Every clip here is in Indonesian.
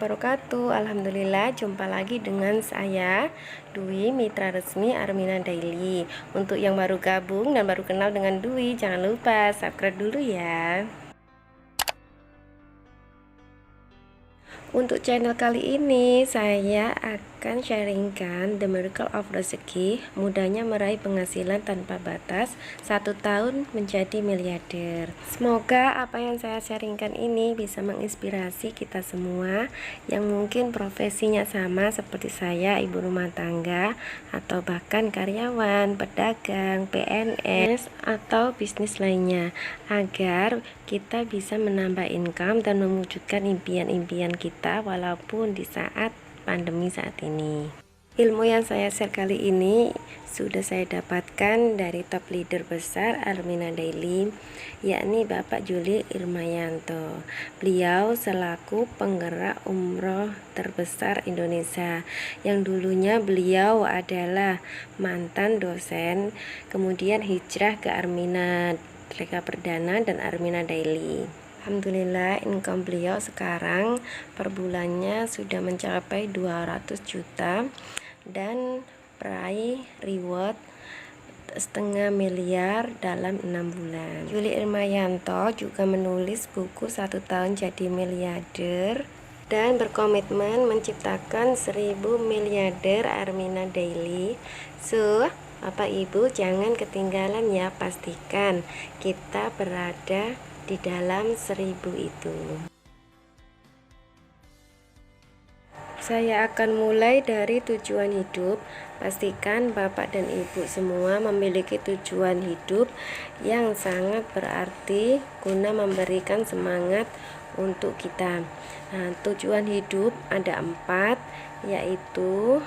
wabarakatuh. Alhamdulillah, jumpa lagi dengan saya Dwi, mitra resmi Armina Daily. Untuk yang baru gabung dan baru kenal dengan Dwi, jangan lupa subscribe dulu ya. Untuk channel kali ini saya akan sharingkan The Miracle of Rezeki, mudahnya meraih penghasilan tanpa batas, 1 tahun menjadi miliarder. Semoga apa yang saya sharingkan ini bisa menginspirasi kita semua yang mungkin profesinya sama seperti saya, ibu rumah tangga, atau bahkan karyawan, pedagang, PNS, atau bisnis lainnya, agar kita bisa menambah income dan mewujudkan impian-impian kita walaupun di saat pandemi saat ini. Ilmu yang saya share kali ini sudah saya dapatkan dari top leader besar Armina Daily, yakni Bapak Juli Irmayanto. Beliau selaku penggerak umroh terbesar Indonesia, yang dulunya beliau adalah mantan dosen, kemudian hijrah ke Armina Reka Perdana dan Armina Daily. Alhamdulillah, income beliau sekarang per bulannya sudah mencapai 200 juta dan peraih reward setengah miliar dalam 6 bulan. Juli Irmayanto juga menulis buku 1 tahun jadi miliarder dan berkomitmen menciptakan 1000 miliarder Armina Daily. Bapak Ibu jangan ketinggalan ya, pastikan kita berada di dalam 1000 itu. Saya akan mulai dari tujuan hidup. Pastikan Bapak dan Ibu semua memiliki tujuan hidup yang sangat berarti guna memberikan semangat untuk kita. Nah, tujuan hidup ada 4, yaitu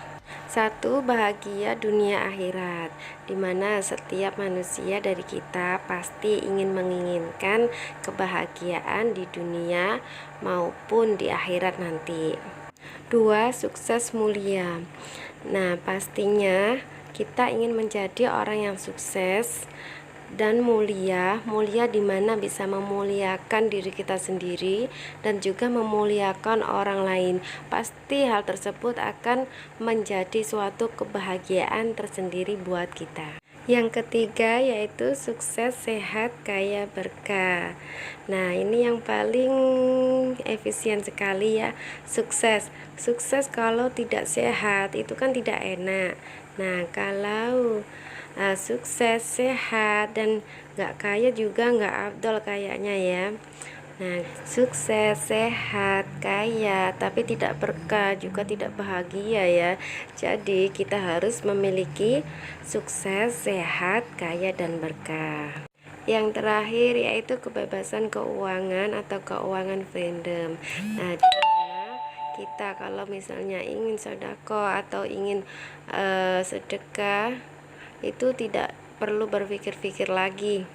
1. Bahagia dunia akhirat, dimana setiap manusia dari kita pasti menginginkan kebahagiaan di dunia maupun di akhirat nanti. 2. Sukses mulia. Nah, pastinya kita ingin menjadi orang yang sukses dan mulia dimana bisa memuliakan diri kita sendiri dan juga memuliakan orang lain. Pasti hal tersebut akan menjadi suatu kebahagiaan tersendiri buat kita. Yang ketiga yaitu sukses, sehat, kaya, berkah. Nah, ini yang paling efisien sekali ya. Sukses kalau tidak sehat itu kan tidak enak. Nah, kalau sukses, sehat, dan gak kaya juga gak afdol kayaknya ya. Nah, sukses, sehat, kaya, tapi tidak berkah, juga tidak bahagia ya. Jadi kita harus memiliki sukses, sehat, kaya, dan berkah. Yang terakhir yaitu kebebasan keuangan atau keuangan freedom. Nah, kita kalau misalnya ingin sedekah atau ingin sedekah, itu tidak perlu berpikir-pikir lagi.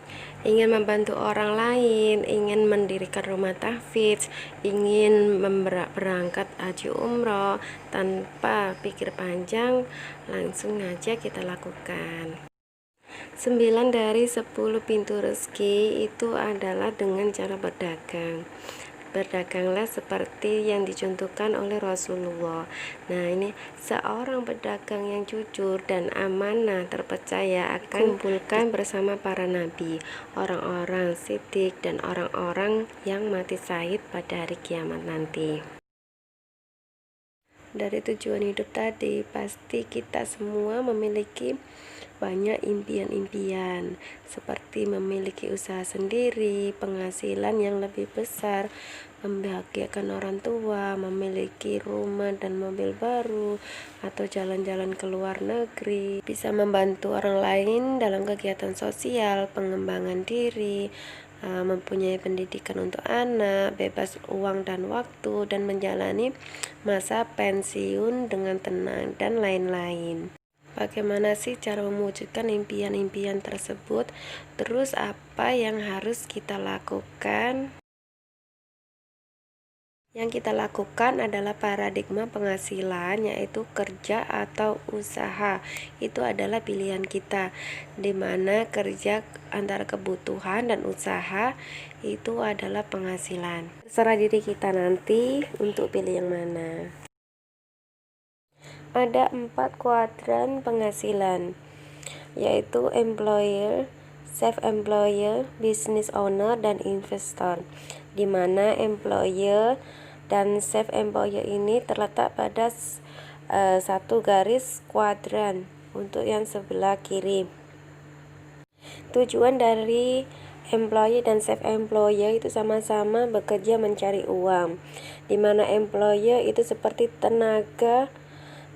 Ingin membantu orang lain, ingin mendirikan rumah tahfidz, ingin berangkat haji umroh, tanpa pikir panjang, langsung aja kita lakukan. 9 dari 10 pintu rezeki itu adalah dengan cara berdagang. Berdaganglah seperti yang dicontohkan oleh Rasulullah. Nah, ini seorang pedagang yang jujur dan amanah terpercaya akan kumpulkan bersama para nabi, orang-orang siddiq, dan orang-orang yang mati syahid pada hari kiamat nanti. Dari tujuan hidup tadi, pasti kita semua memiliki banyak impian-impian, seperti memiliki usaha sendiri, penghasilan yang lebih besar, membahagiakan orang tua, memiliki rumah dan mobil baru, atau jalan-jalan ke luar negeri, bisa membantu orang lain dalam kegiatan sosial, pengembangan diri, mempunyai pendidikan untuk anak, bebas uang dan waktu, dan menjalani masa pensiun dengan tenang, dan lain-lain. Bagaimana sih cara mewujudkan impian-impian tersebut? Terus apa yang harus kita lakukan? Yang kita lakukan adalah paradigma penghasilan, yaitu kerja atau usaha. Itu adalah pilihan kita, di mana kerja antara kebutuhan dan usaha itu adalah penghasilan. Terserah diri kita nanti untuk pilih yang mana. Ada 4 kuadran penghasilan, yaitu employer, self-employer, business owner, dan investor, di mana employer dan self-employer ini terletak pada satu garis kuadran untuk yang sebelah kiri. Tujuan dari employer dan self-employer itu sama-sama bekerja mencari uang, di mana employer itu seperti tenaga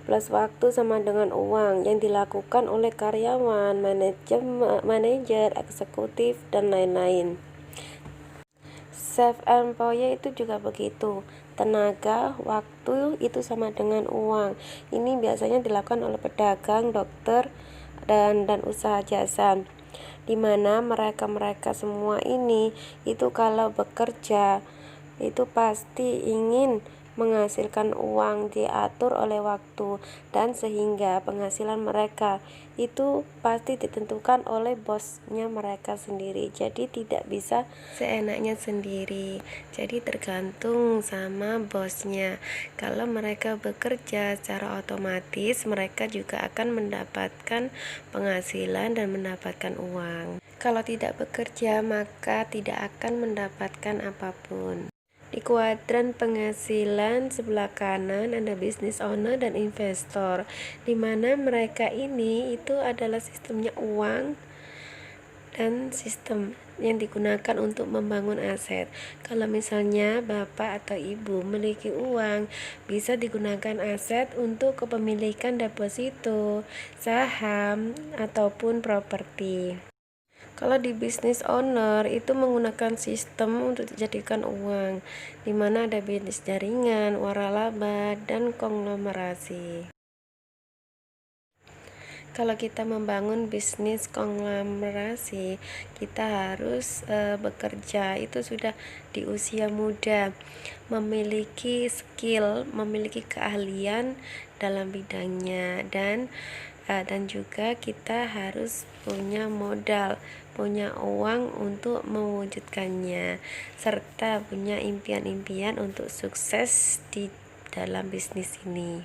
plus waktu sama dengan uang yang dilakukan oleh karyawan, manajer, eksekutif, dan lain-lain. Self-employer itu juga begitu, tenaga, waktu itu sama dengan uang. Ini biasanya dilakukan oleh pedagang, dokter, dan usaha jasa, di mana mereka semua ini itu kalau bekerja itu pasti ingin menghasilkan uang, diatur oleh waktu, dan sehingga penghasilan mereka itu pasti ditentukan oleh bosnya mereka sendiri. Jadi tidak bisa seenaknya sendiri, jadi tergantung sama bosnya. Kalau mereka bekerja, secara otomatis mereka juga akan mendapatkan penghasilan dan mendapatkan uang. Kalau tidak bekerja, maka tidak akan mendapatkan apapun. Di kuadran penghasilan sebelah kanan ada business owner dan investor, di mana mereka ini itu adalah sistemnya uang dan sistem yang digunakan untuk membangun aset. Kalau misalnya bapak atau ibu memiliki uang, bisa digunakan aset untuk kepemilikan deposito, saham, ataupun properti. Kalau di business owner itu menggunakan sistem untuk dijadikan uang, di mana ada bisnis jaringan, waralaba, dan konglomerasi. Kalau kita membangun bisnis konglomerasi, kita harus bekerja itu sudah di usia muda, memiliki skill, memiliki keahlian dalam bidangnya, dan juga kita harus punya modal, punya uang untuk mewujudkannya, serta punya impian-impian untuk sukses di dalam bisnis ini.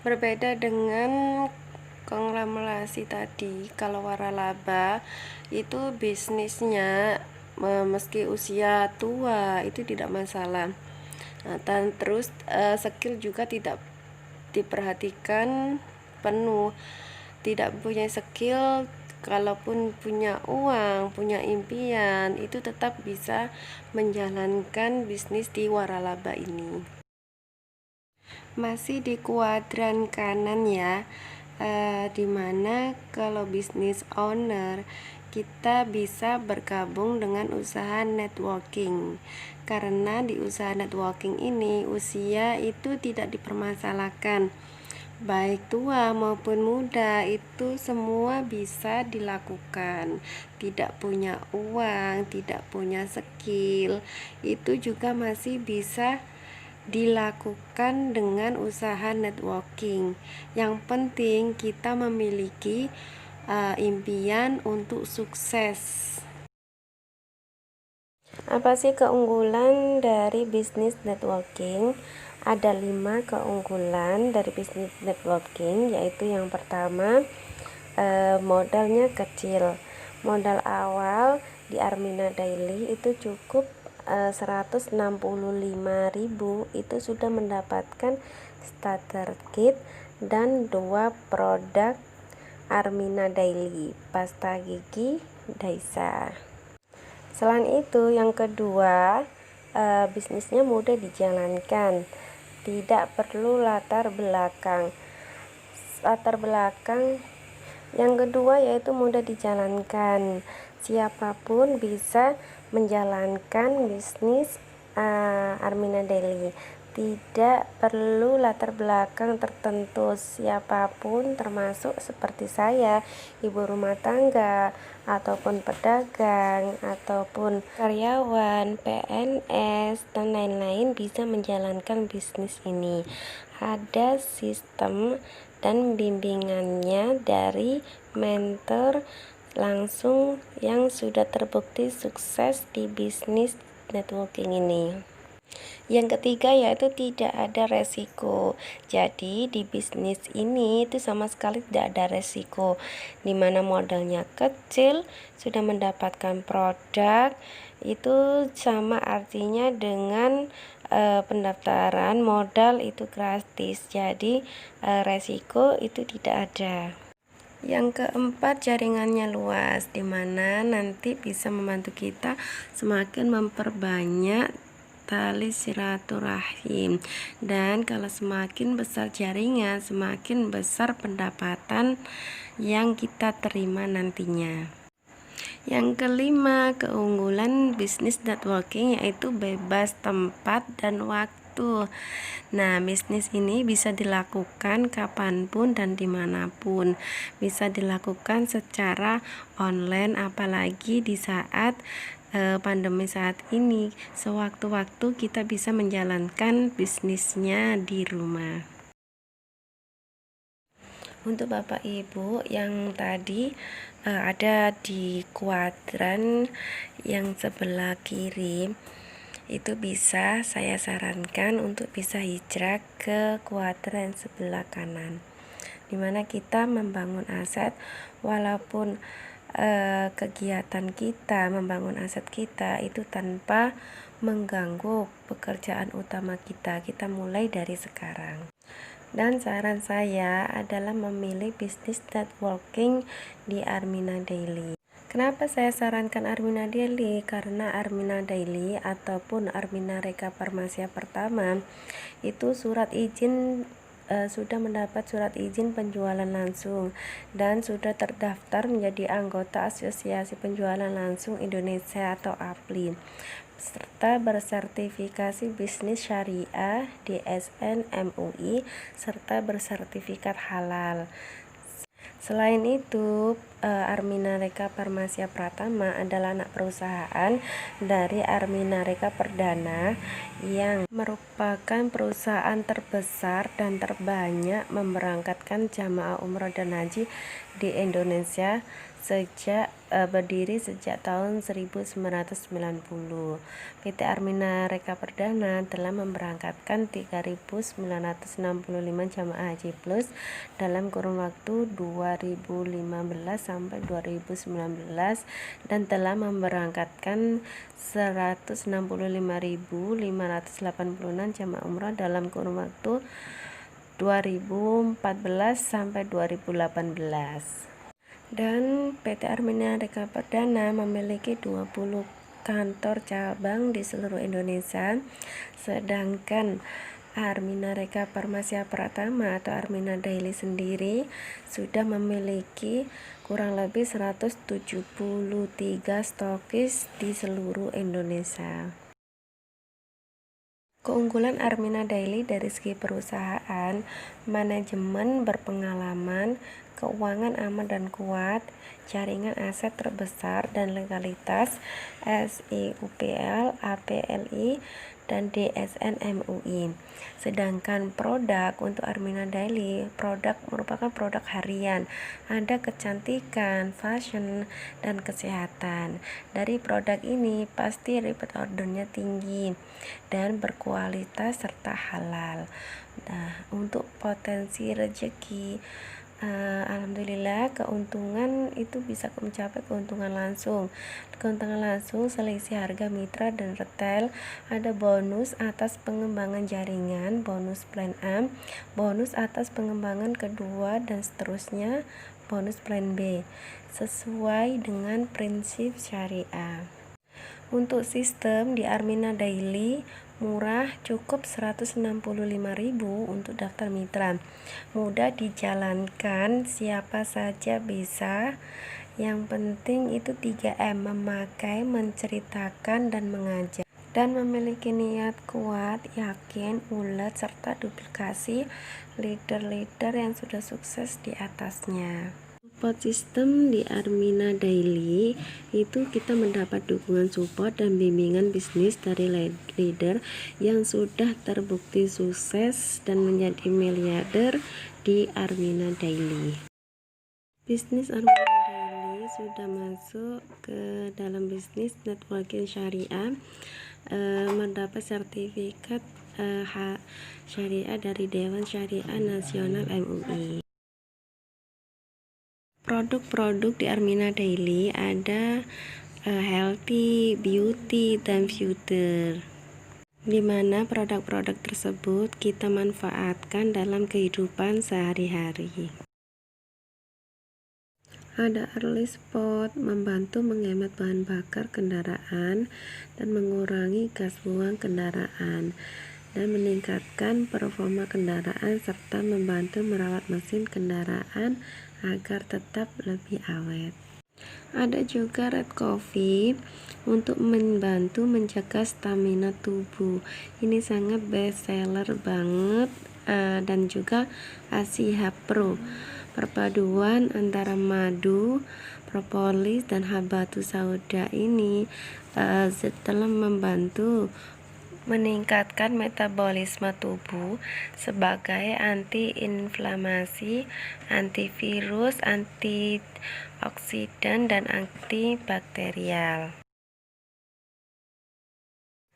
Berbeda dengan konglomerasi tadi, kalau waralaba itu bisnisnya meski usia tua itu tidak masalah. Dan terus skill juga tidak diperhatikan penuh. Tidak punya skill, kalaupun punya uang, punya impian, itu tetap bisa menjalankan bisnis di waralaba ini. Masih di kuadran kanan ya, dimana kalau bisnis owner kita bisa bergabung dengan usaha networking, karena di usaha networking ini usia itu tidak dipermasalahkan, baik tua maupun muda itu semua bisa dilakukan. Tidak punya uang, tidak punya skill, itu juga masih bisa dilakukan dengan usaha networking. Yang penting kita memiliki impian untuk sukses. Apa sih keunggulan dari bisnis networking? Ada 5 keunggulan dari bisnis networking, yaitu yang pertama, modalnya kecil. Modal awal di Armina Daily itu cukup 165.000, itu sudah mendapatkan starter kit dan 2 produk Armina Daily, pasta gigi Daisa. Selain itu, yang kedua, bisnisnya mudah dijalankan, tidak perlu latar belakang. Yang kedua yaitu mudah dijalankan, siapapun bisa menjalankan bisnis Armina Daily, Tidak perlu latar belakang tertentu, siapapun termasuk seperti saya, ibu rumah tangga, ataupun pedagang, ataupun karyawan, PNS, dan lain-lain bisa menjalankan bisnis ini. Ada sistem dan bimbingannya dari mentor langsung yang sudah terbukti sukses di bisnis networking ini. Yang ketiga yaitu tidak ada resiko. Jadi di bisnis ini itu sama sekali tidak ada resiko, dimana modalnya kecil sudah mendapatkan produk. Itu sama artinya dengan pendaftaran modal itu gratis. Jadi resiko itu tidak ada. Yang keempat, jaringannya luas, dimana nanti bisa membantu kita semakin memperbanyak tali silaturahim, dan kalau semakin besar jaringan, semakin besar pendapatan yang kita terima nantinya. Yang kelima, keunggulan bisnis networking yaitu bebas tempat dan waktu. Nah, bisnis ini bisa dilakukan kapanpun dan dimanapun. Bisa dilakukan secara online, apalagi di saat pandemi saat ini. Sewaktu-waktu kita bisa menjalankan bisnisnya di rumah. Untuk Bapak Ibu yang tadi ada di kuadran yang sebelah kiri, itu bisa saya sarankan untuk bisa hijrah ke kuadran sebelah kanan, dimana kita membangun aset walaupun kegiatan kita membangun aset kita itu tanpa mengganggu pekerjaan utama kita mulai dari sekarang. Dan saran saya adalah memilih bisnis networking di Armina Daily. Kenapa saya sarankan Armina Daily? Karena Armina Daily ataupun Armina Reka Farmasia Pertama itu sudah mendapat surat izin penjualan langsung dan sudah terdaftar menjadi anggota Asosiasi Penjualan Langsung Indonesia atau APLI, serta bersertifikasi bisnis syariah DSN MUI serta bersertifikat halal. Selain itu, Armina Reka Farmasia Pratama adalah anak perusahaan dari Armina Reka Perdana yang merupakan perusahaan terbesar dan terbanyak memberangkatkan jamaah umroh dan haji di Indonesia berdiri sejak tahun 1990. PT Armina Reka Perdana telah memberangkatkan 3.965 jamaah haji plus dalam kurun waktu 2015 sampai 2019 dan telah memberangkatkan 165.586 jamaah umroh dalam kurun waktu 2014 sampai 2018. Dan PT Armina Reka Perdana memiliki 20 kantor cabang di seluruh Indonesia, sedangkan Armina Reka Farmasia Pratama atau Armina Daily sendiri sudah memiliki kurang lebih 173 stokis di seluruh Indonesia. Keunggulan Armina Daily dari segi perusahaan, manajemen berpengalaman, keuangan aman dan kuat, jaringan aset terbesar dan legalitas SIUPL, APLI, dan DSN MUI. Sedangkan produk untuk Armina Daily, produk merupakan produk harian, ada kecantikan, fashion, dan kesehatan. Dari produk ini pasti repeat ordernya tinggi dan berkualitas serta halal. Nah, untuk potensi rezeki, alhamdulillah keuntungan itu bisa mencapai keuntungan langsung selisih harga mitra dan retail. Ada bonus atas pengembangan jaringan, bonus plan A, bonus atas pengembangan kedua, dan seterusnya bonus plan B sesuai dengan prinsip syariah. Untuk sistem di Armina Daily murah, cukup 165.000 untuk daftar mitra. Mudah dijalankan, siapa saja bisa. Yang penting itu 3M, memakai, menceritakan, dan mengajar. dan memiliki niat kuat, yakin, ulet, serta duplikasi leader-leader yang sudah sukses di atasnya. Support system di Armina Daily itu kita mendapat dukungan support dan bimbingan bisnis dari leader yang sudah terbukti sukses dan menjadi miliarder di Armina Daily. Bisnis Armina Daily sudah masuk ke dalam bisnis networking syariah, mendapat sertifikat syariah dari Dewan Syariah Nasional MUI. Produk-produk di Armina Daily ada healthy, beauty, dan future, di mana produk-produk tersebut kita manfaatkan dalam kehidupan sehari-hari. Ada early spot, membantu menghemat bahan bakar kendaraan dan mengurangi gas buang kendaraan, dan meningkatkan performa kendaraan serta membantu merawat mesin kendaraan agar tetap lebih awet. Ada juga red coffee untuk membantu menjaga stamina tubuh. Ini sangat best seller banget, dan juga Asia Pro. Perpaduan antara madu, propolis, dan habatus sauda ini setelah membantu meningkatkan metabolisme tubuh sebagai antiinflamasi, antivirus, antioksidan, dan antibakterial.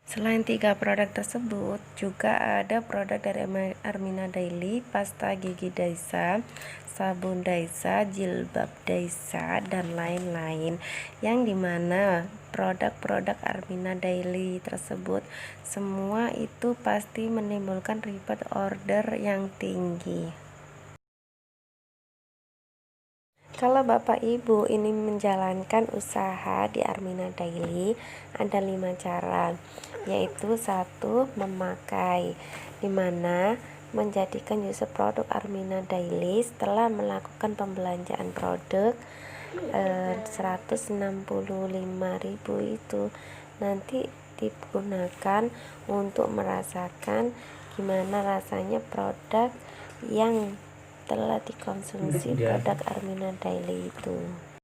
Selain 3 produk tersebut, juga ada produk dari Armina Daily, pasta gigi Daisa, sabun Daisa, jilbab Daisa, dan lain-lain, yang dimana produk-produk Armina Daily tersebut semua itu pasti menimbulkan repeat order yang tinggi. Kalau Bapak Ibu ini menjalankan usaha di Armina Daily, ada 5 cara, yaitu 1. Memakai, dimana menjadikan user produk Armina Daily setelah melakukan pembelanjaan produk 165.000 itu nanti digunakan untuk merasakan gimana rasanya produk yang telah dikonsumsi produk Armina Daily itu.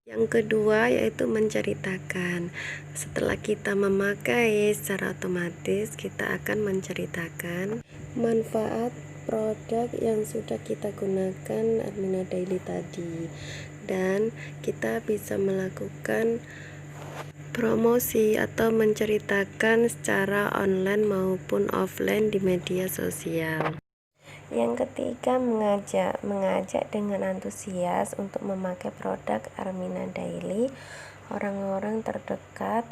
Yang kedua yaitu menceritakan. Setelah kita memakai, secara otomatis kita akan menceritakan manfaat produk yang sudah kita gunakan Armina Daily tadi, dan kita bisa melakukan promosi atau menceritakan secara online maupun offline di media sosial. Yang ketiga, mengajak dengan antusias untuk memakai produk Armina Daily orang-orang terdekat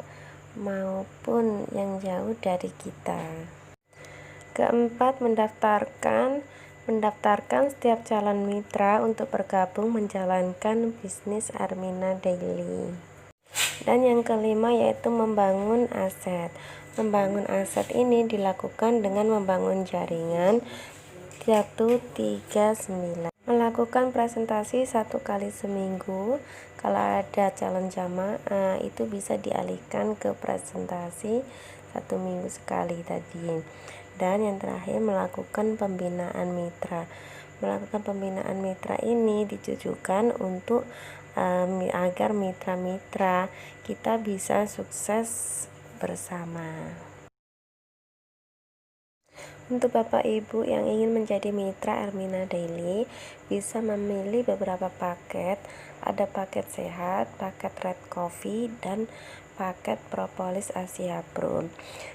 maupun yang jauh dari kita. Keempat, mendaftarkan setiap calon mitra untuk bergabung menjalankan bisnis Armina Daily. Dan yang kelima yaitu membangun aset. Membangun aset ini dilakukan dengan membangun jaringan 139. Melakukan presentasi 1 kali seminggu. Kalau ada calon jamaah itu bisa dialihkan ke presentasi 1 minggu sekali tadi. Dan yang terakhir, melakukan pembinaan mitra. Melakukan pembinaan mitra ini ditujukan untuk agar mitra-mitra kita bisa sukses bersama. Untuk Bapak Ibu yang ingin menjadi mitra Armina Daily, bisa memilih beberapa paket. Ada paket sehat, paket red coffee, dan paket propolis Asia Pro,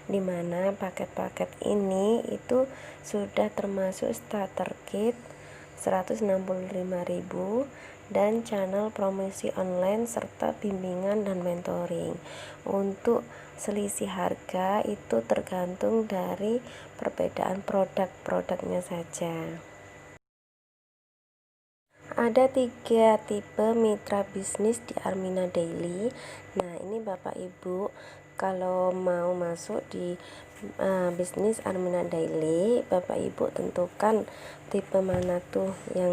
dimana paket-paket ini itu sudah termasuk starter kit 165.000 dan channel promosi online serta bimbingan dan mentoring. Untuk selisih harga itu tergantung dari perbedaan produk-produknya saja. Ada 3 tipe mitra bisnis di Armina Daily. Nah, ini Bapak Ibu kalau mau masuk di bisnis Armina Daily, Bapak Ibu tentukan tipe mana tuh yang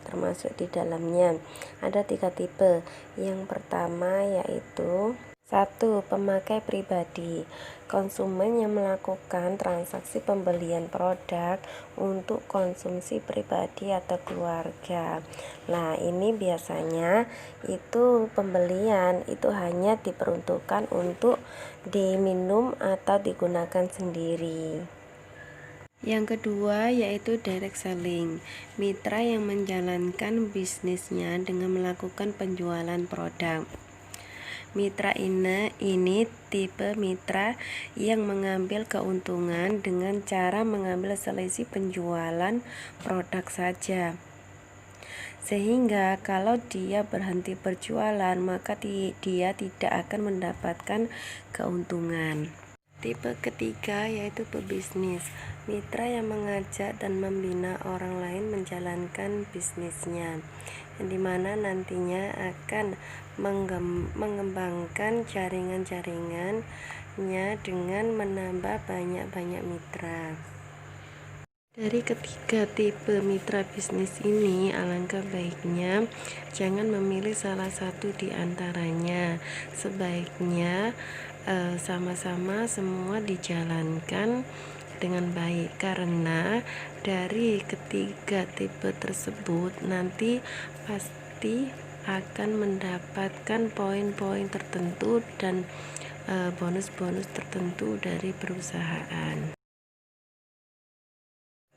termasuk di dalamnya. Ada 3 tipe. Yang pertama yaitu 1. Pemakai pribadi. Konsumen yang melakukan transaksi pembelian produk untuk konsumsi pribadi atau keluarga. Nah, ini biasanya itu pembelian itu hanya diperuntukkan untuk diminum atau digunakan sendiri. Yang kedua yaitu direct selling, mitra yang menjalankan bisnisnya dengan melakukan penjualan produk. Mitra ini tipe mitra yang mengambil keuntungan dengan cara mengambil selisih penjualan produk saja. Sehingga kalau dia berhenti berjualan, maka dia tidak akan mendapatkan keuntungan. Tipe ketiga yaitu pebisnis, mitra yang mengajak dan membina orang lain menjalankan bisnisnya, yang dimana nantinya akan mengembangkan jaringan-jaringannya dengan menambah banyak-banyak mitra. Dari ketiga tipe mitra bisnis ini, alangkah baiknya jangan memilih salah satu di antaranya. Sebaiknya sama-sama semua dijalankan dengan baik, karena dari ketiga tipe tersebut nanti pasti akan mendapatkan poin-poin tertentu dan bonus-bonus tertentu dari perusahaan.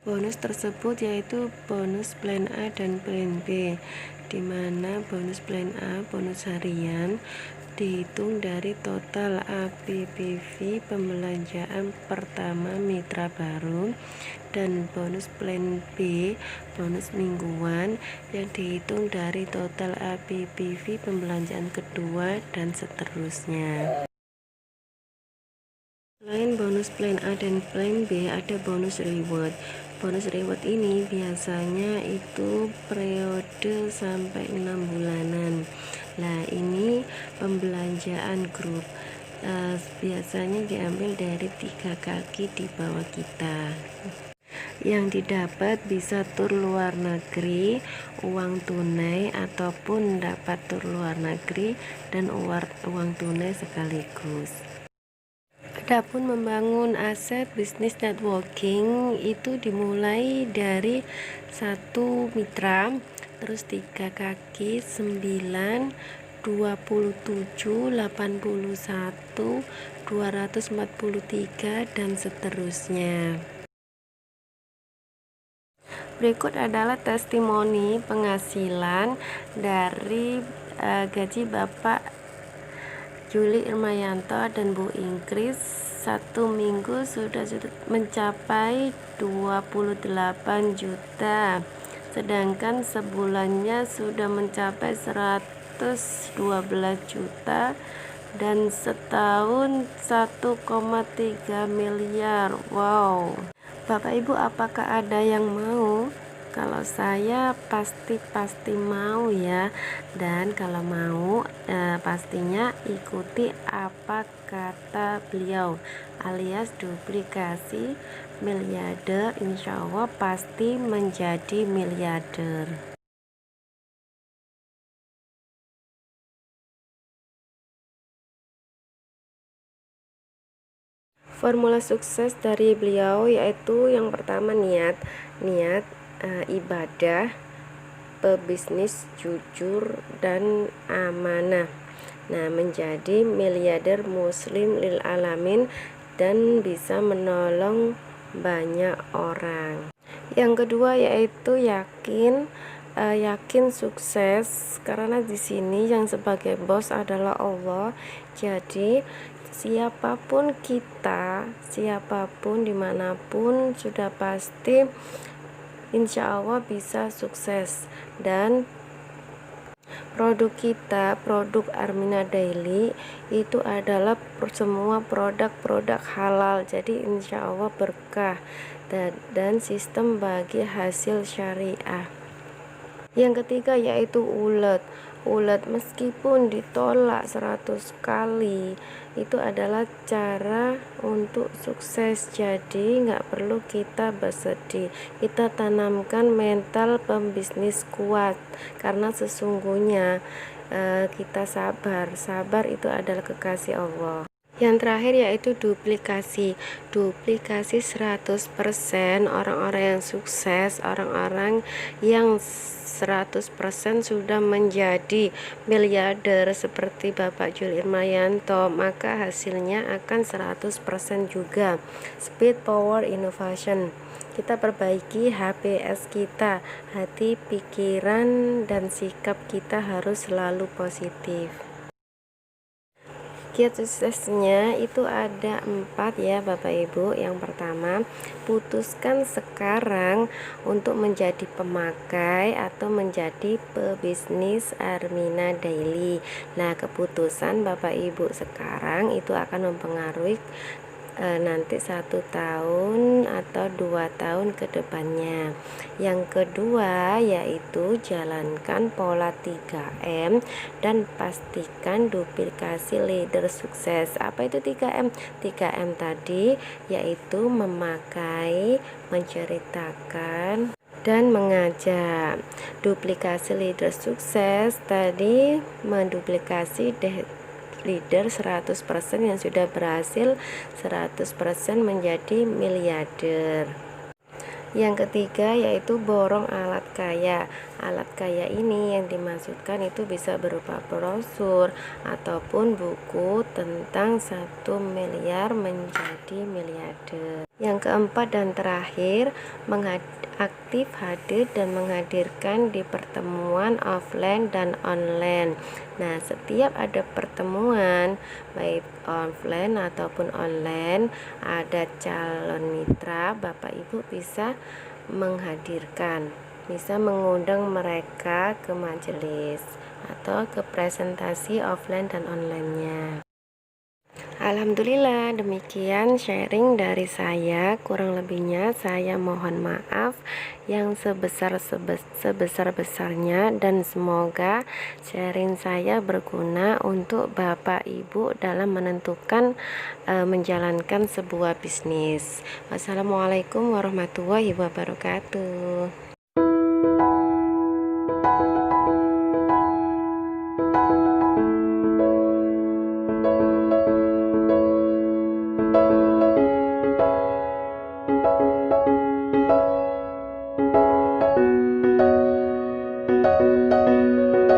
Bonus tersebut yaitu bonus plan A dan plan B, di mana bonus plan A, bonus harian, dihitung dari total APBV pembelanjaan pertama mitra baru, dan bonus plan B, bonus mingguan, yang dihitung dari total APBV pembelanjaan kedua, dan seterusnya. Selain bonus plan A dan plan B, ada bonus reward. Bonus reward ini biasanya itu periode sampai 6 bulanan. Nah, ini pembelanjaan grup. Biasanya diambil dari 3 kaki di bawah kita. Yang didapat bisa tur luar negeri, uang tunai, ataupun dapat tur luar negeri dan uang tunai sekaligus. Adapun membangun aset bisnis networking itu dimulai dari 1 mitra, terus 3 kaki, 9, 27, 81, 243, dan seterusnya. Berikut adalah testimoni penghasilan dari gaji Bapak Juli Irmayanto dan Bu Ingkris. 1 minggu sudah mencapai 28 juta, sedangkan sebulannya sudah mencapai 112 juta, dan setahun 1,3 miliar. Wow. Bapak Ibu, apakah ada yang mau? Kalau saya pasti mau ya. Dan kalau mau pastinya ikuti apa kata beliau, alias duplikasi miliarder, insya Allah pasti menjadi miliarder. Formula sukses dari beliau yaitu yang pertama niat ibadah, pebisnis jujur dan amanah. Nah, menjadi miliarder muslim lil alamin dan bisa menolong banyak orang. Yang kedua yaitu yakin sukses, karena di sini yang sebagai bos adalah Allah. Jadi siapapun kita, siapapun dimanapun, sudah pasti insya Allah bisa sukses. Dan produk kita, produk Armina Daily itu adalah semua produk-produk halal, jadi insya Allah berkah dan sistem bagi hasil syariah. Yang ketiga yaitu ulet meskipun ditolak 100 kali, itu adalah cara untuk sukses. Jadi nggak perlu kita bersedih, kita tanamkan mental pembisnis kuat, karena sesungguhnya kita sabar. Sabar itu adalah kekasih Allah. Yang terakhir yaitu duplikasi. Duplikasi 100% orang-orang yang sukses, orang-orang yang 100% sudah menjadi miliarder seperti Bapak Jul Irmayanto, maka hasilnya akan 100% juga. Speed, power, innovation. Kita perbaiki HPS kita, hati, pikiran, dan sikap kita harus selalu positif. Kiat suksesnya itu ada 4 ya Bapak Ibu. Yang pertama, putuskan sekarang untuk menjadi pemakai atau menjadi pebisnis Armina Daily. Nah, keputusan Bapak Ibu sekarang itu akan mempengaruhi nanti 1 tahun atau 2 tahun ke depannya. Yang kedua yaitu jalankan pola 3M dan pastikan duplikasi leader sukses. Apa itu 3M? 3M tadi yaitu memakai, menceritakan, dan mengajak. Duplikasi leader sukses tadi menduplikasi leader 100% yang sudah berhasil 100% menjadi miliarder. Yang ketiga yaitu borong alat kaya. Alat kaya ini yang dimaksudkan itu bisa berupa brosur ataupun buku tentang 1 miliar menjadi miliarder. Yang keempat dan terakhir, aktif hadir dan menghadirkan di pertemuan offline dan online. Nah, setiap ada pertemuan baik offline ataupun online, ada calon mitra, Bapak Ibu bisa menghadirkan, bisa mengundang mereka ke majelis atau ke presentasi offline dan online-nya. Alhamdulillah, demikian sharing dari saya. Kurang lebihnya saya mohon maaf yang sebesar-besarnya, dan semoga sharing saya berguna untuk Bapak Ibu dalam menentukan menjalankan sebuah bisnis. Wassalamualaikum warahmatullahi wabarakatuh.